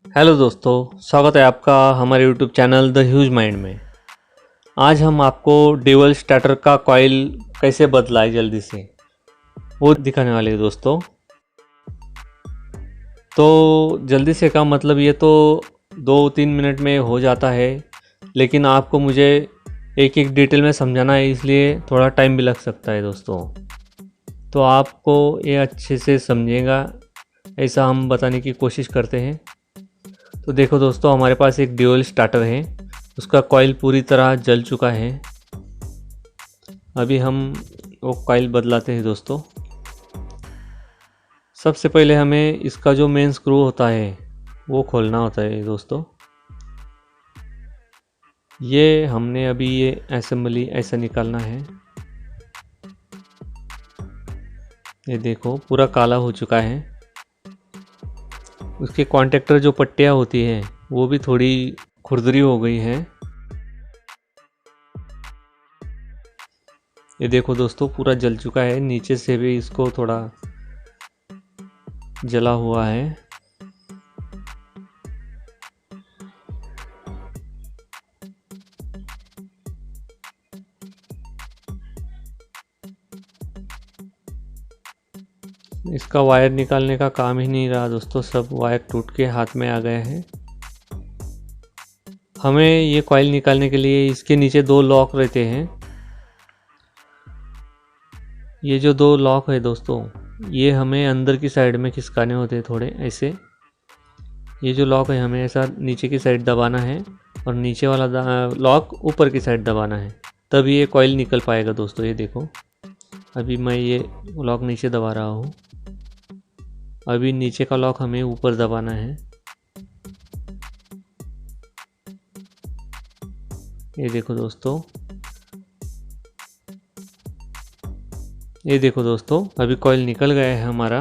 Hello दोस्तों, स्वागत है आपका हमारे YouTube channel the huge mind में। आज हम आपको ड्यूअल स्टार्टर का कॉइल कैसे बदलाए जल्दी से वो दिखाने वाले हैं दोस्तों। तो जल्दी से का मतलब ये तो 2-3 मिनट में हो जाता है, लेकिन आपको मुझे एक एक डिटेल में समझाना है, इसलिए थोड़ा टाइम भी लग सकता है दोस्तों। तो आपको ये अच्छे से समझेगा ऐसा हम बताने की कोशिश करते हैं। तो देखो दोस्तों, हमारे पास एक ड्यूअल स्टार्टर है, उसका कॉइल पूरी तरह जल चुका है। अभी हम वो कॉइल बदलाते हैं दोस्तों। सबसे पहले हमें इसका जो मेन स्क्रू होता है वो खोलना होता है दोस्तों। ये हमने अभी ये असेंबली ऐसा निकालना है। ये देखो पूरा काला हो चुका है। उसके कॉन्टेक्टर जो पट्टियाँ होती हैं वो भी थोड़ी खुरदरी हो गई है। ये देखो दोस्तों, पूरा जल चुका है, नीचे से भी इसको थोड़ा जला हुआ है। इसका वायर निकालने का काम ही नहीं रहा दोस्तों, सब वायर टूट के हाथ में आ गए हैं। हमें ये कॉइल निकालने के लिए इसके नीचे 2 लॉक रहते हैं। ये जो 2 लॉक है दोस्तों, ये हमें अंदर की साइड में खिसकाने होते हैं थोड़े ऐसे। ये जो लॉक है हमें ऐसा नीचे की साइड दबाना है और नीचे वाला लॉक ऊपर की साइड दबाना है, तब ये कॉइल निकल पाएगा दोस्तों। ये देखो, अभी मैं ये लॉक नीचे दबा रहा हूँ। अभी नीचे का लॉक हमें ऊपर दबाना है। ये देखो दोस्तों, ये देखो दोस्तों, अभी कॉइल निकल गया है हमारा।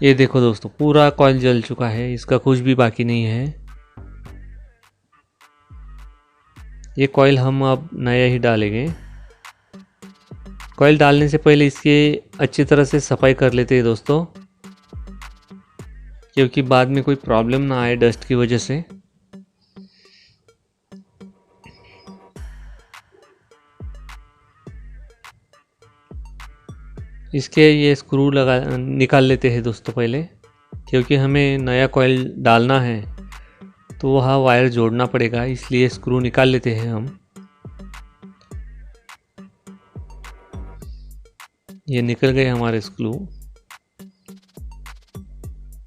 ये देखो दोस्तों, पूरा कॉइल जल चुका है, इसका कुछ भी बाकी नहीं है। ये कॉइल हम अब नया ही डालेंगे। कॉइल डालने से पहले इसकी अच्छी तरह से सफाई कर लेते हैं दोस्तों, क्योंकि बाद में कोई प्रॉब्लम ना आए डस्ट की वजह से। इसके ये स्क्रू निकाल लेते हैं दोस्तों पहले, क्योंकि हमें नया कॉइल डालना है तो वह वायर जोड़ना पड़ेगा, इसलिए स्क्रू निकाल लेते हैं हम। ये निकल गए हमारे स्क्रू।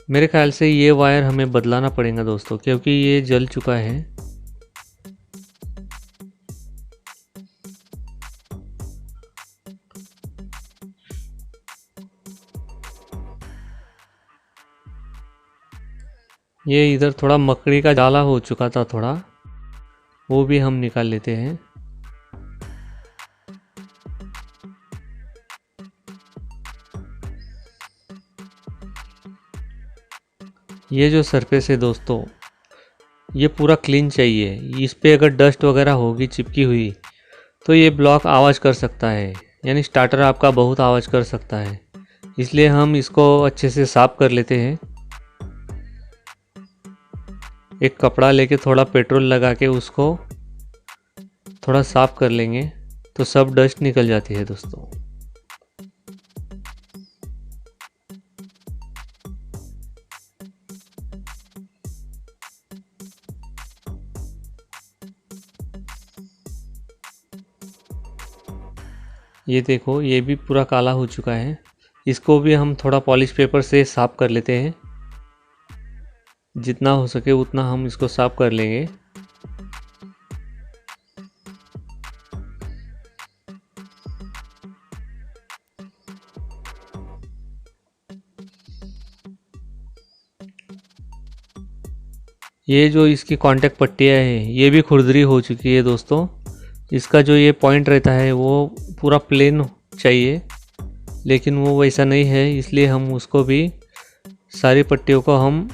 मेरे ख्याल से ये वायर हमें बदलाना पड़ेगा दोस्तों, क्योंकि ये जल चुका है। ये इधर थोड़ा मकड़ी का जाला हो चुका था थोड़ा, वो भी हम निकाल लेते हैं। ये जो सरफेस है दोस्तों, ये पूरा क्लीन चाहिए। इस पे अगर डस्ट वगैरह होगी चिपकी हुई तो ये ब्लॉक आवाज़ कर सकता है, यानी स्टार्टर आपका बहुत आवाज़ कर सकता है। इसलिए हम इसको अच्छे से साफ़ कर लेते हैं। एक कपड़ा लेके थोड़ा पेट्रोल लगा के उसको थोड़ा साफ़ कर लेंगे तो सब डस्ट निकल जाती है दोस्तों। ये देखो, ये भी पूरा काला हो चुका है। इसको भी हम थोड़ा पॉलिश पेपर से साफ़ कर लेते हैं। जितना हो सके उतना हम इसको साफ़ कर लेंगे। ये जो इसकी कांटेक्ट पट्टियाँ हैं ये भी खुरदरी हो चुकी है दोस्तों। इसका जो ये पॉइंट रहता है वो पूरा प्लेन चाहिए, लेकिन वो वैसा नहीं है, इसलिए हम उसको भी सारी पट्टियों को हम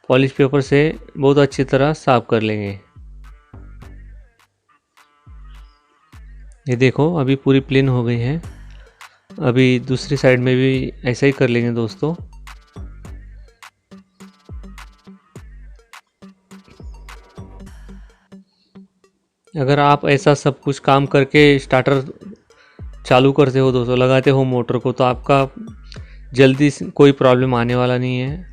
पॉलिश पेपर से बहुत अच्छी तरह साफ कर लेंगे। ये देखो, अभी पूरी प्लेन हो गई है। अभी दूसरी साइड में भी ऐसा ही कर लेंगे दोस्तों। अगर आप ऐसा सब कुछ काम करके स्टार्टर चालू करते हो दोस्तों, लगाते हो मोटर को, तो आपका जल्दी से कोई प्रॉब्लम आने वाला नहीं है।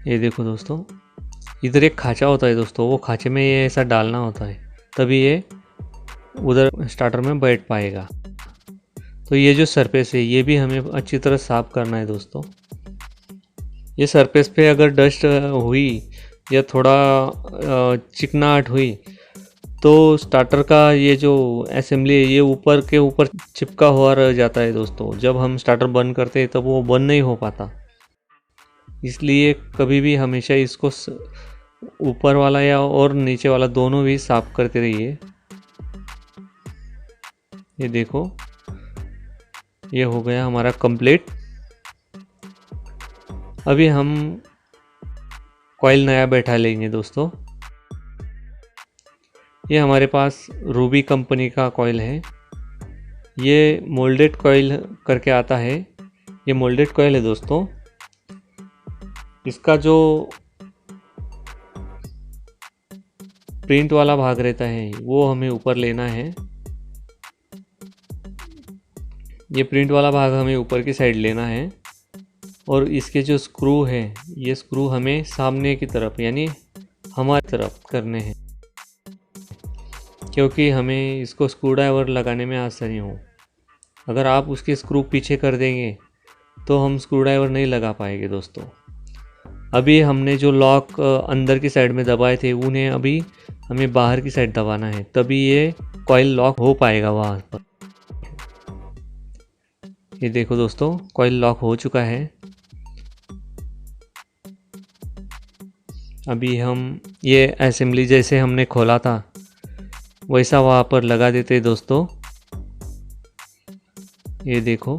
ये देखो दोस्तों, इधर एक खाँचा होता है दोस्तों, वो खाँचे में ये ऐसा डालना होता है, तभी ये उधर स्टार्टर में बैठ पाएगा। तो ये जो सरफेस है ये भी हमें अच्छी तरह साफ़ करना है दोस्तों। ये सरफेस पे अगर डस्ट हुई या थोड़ा चिकनाहट हुई तो स्टार्टर का ये जो असेंबली है ये ऊपर के ऊपर चिपका हुआ रह जाता है दोस्तों। जब हम स्टार्टर बंद करते हैं तब वो बंद नहीं हो पाता। इसलिए कभी भी हमेशा इसको ऊपर वाला या और नीचे वाला दोनों भी साफ करते रहिए। ये देखो, ये हो गया हमारा कंप्लीट। अभी हम कॉइल नया बैठा लेंगे दोस्तों। ये हमारे पास रूबी कंपनी का कॉइल है। ये मोल्डेड कॉइल करके आता है। ये मोल्डेड कॉइल है दोस्तों। इसका जो प्रिंट वाला भाग रहता है वो हमें ऊपर लेना है। ये प्रिंट वाला भाग हमें ऊपर की साइड लेना है और इसके जो स्क्रू है ये स्क्रू हमें सामने की तरफ यानी हमारी तरफ करने हैं, क्योंकि हमें इसको स्क्रू ड्राइवर लगाने में आसानी हो। अगर आप उसके स्क्रू पीछे कर देंगे तो हम स्क्रू ड्राइवर नहीं लगा पाएंगे दोस्तों। अभी हमने जो लॉक अंदर की साइड में दबाए थे उन्हें अभी हमें बाहर की साइड दबाना है, तभी ये कॉइल लॉक हो पाएगा वहाँ पर। ये देखो दोस्तों, कॉइल लॉक हो चुका है। अभी हम ये असेंबली जैसे हमने खोला था वैसा वहाँ पर लगा देते दोस्तों। ये देखो,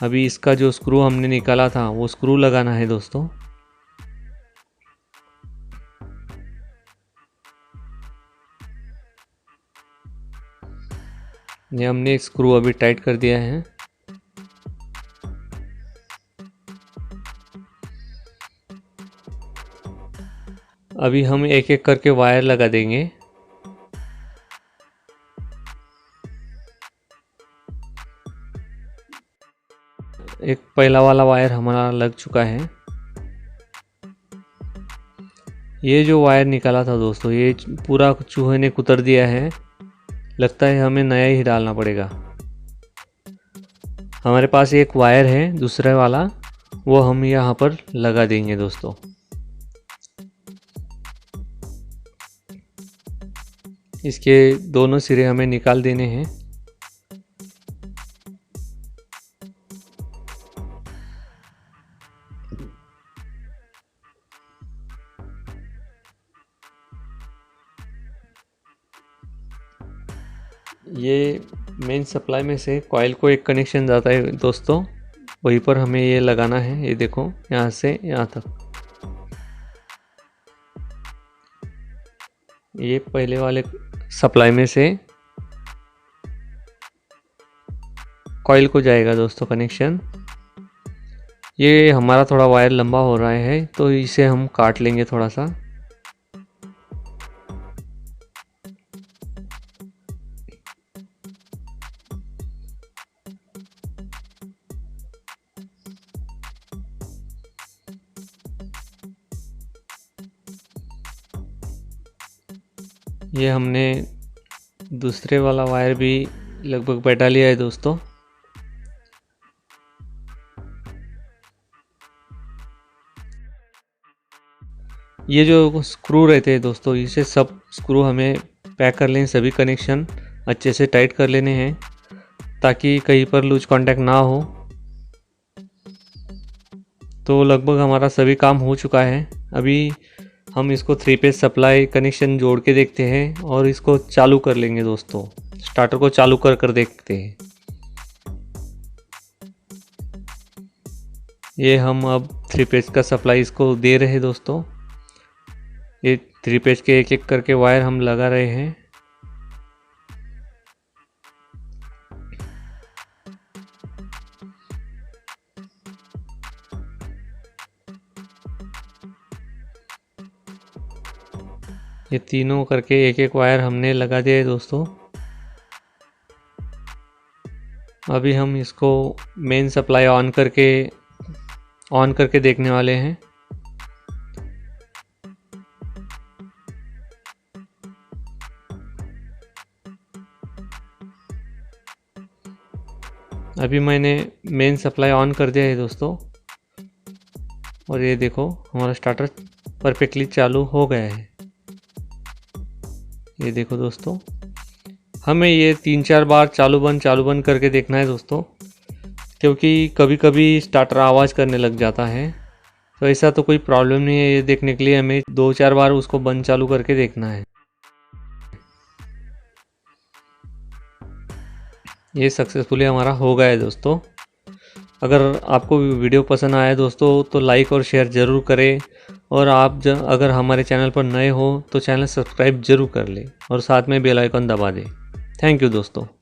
अभी इसका जो स्क्रू हमने निकाला था वो स्क्रू लगाना है दोस्तों। ये हमने एक स्क्रू अभी टाइट कर दिया है। अभी हम एक एक करके वायर लगा देंगे। एक पहला वाला वायर हमारा लग चुका है। ये जो वायर निकाला था दोस्तों ये पूरा चूहे ने कुतर दिया है। लगता है हमें नया ही डालना पड़ेगा। हमारे पास एक वायर है दूसरा वाला, वो हम यहाँ पर लगा देंगे दोस्तों। इसके दोनों सिरे हमें निकाल देने हैं। ये मेन सप्लाई में से कॉइल को एक कनेक्शन जाता है दोस्तों, वहीं पर हमें ये लगाना है। ये देखो, यहाँ से यहाँ तक। ये पहले वाले सप्लाई में से कॉइल को जाएगा दोस्तों कनेक्शन। ये हमारा थोड़ा वायर लंबा हो रहा है तो इसे हम काट लेंगे थोड़ा सा। ये हमने दूसरे वाला वायर भी लगभग बैठा लिया है दोस्तों। ये जो स्क्रू रहते हैं दोस्तों, इसे सब स्क्रू हमें पैक कर लें, सभी कनेक्शन अच्छे से टाइट कर लेने हैं ताकि कहीं पर लूज कांटेक्ट ना हो। तो लगभग हमारा सभी काम हो चुका है। अभी हम इसको 3 फेज सप्लाई कनेक्शन जोड़ के देखते हैं और इसको चालू कर लेंगे दोस्तों। स्टार्टर को चालू कर कर देखते हैं। ये हम अब 3 फेज का सप्लाई इसको दे रहे हैं दोस्तों। ये 3 फेज के एक एक करके वायर हम लगा रहे हैं। ये तीनों करके एक एक वायर हमने लगा दिया है दोस्तों। अभी हम इसको मेन सप्लाई ऑन करके देखने वाले हैं। अभी मैंने मेन सप्लाई ऑन कर दिया है दोस्तों, और ये देखो हमारा स्टार्टर परफेक्टली चालू हो गया है। ये देखो दोस्तों, हमें ये 3-4 बार चालू बंद करके देखना है दोस्तों, क्योंकि कभी कभी स्टार्टर आवाज़ करने लग जाता है। तो ऐसा तो कोई प्रॉब्लम नहीं है, ये देखने के लिए हमें 2-4 बार उसको बंद चालू करके देखना है। ये सक्सेसफुली हमारा हो गया है दोस्तों। अगर आपको वीडियो पसंद आया दोस्तों तो लाइक और शेयर ज़रूर करें, और आप अगर हमारे चैनल पर नए हो तो चैनल सब्सक्राइब ज़रूर कर लें और साथ में बेल आइकन दबा दें। थैंक यू दोस्तों।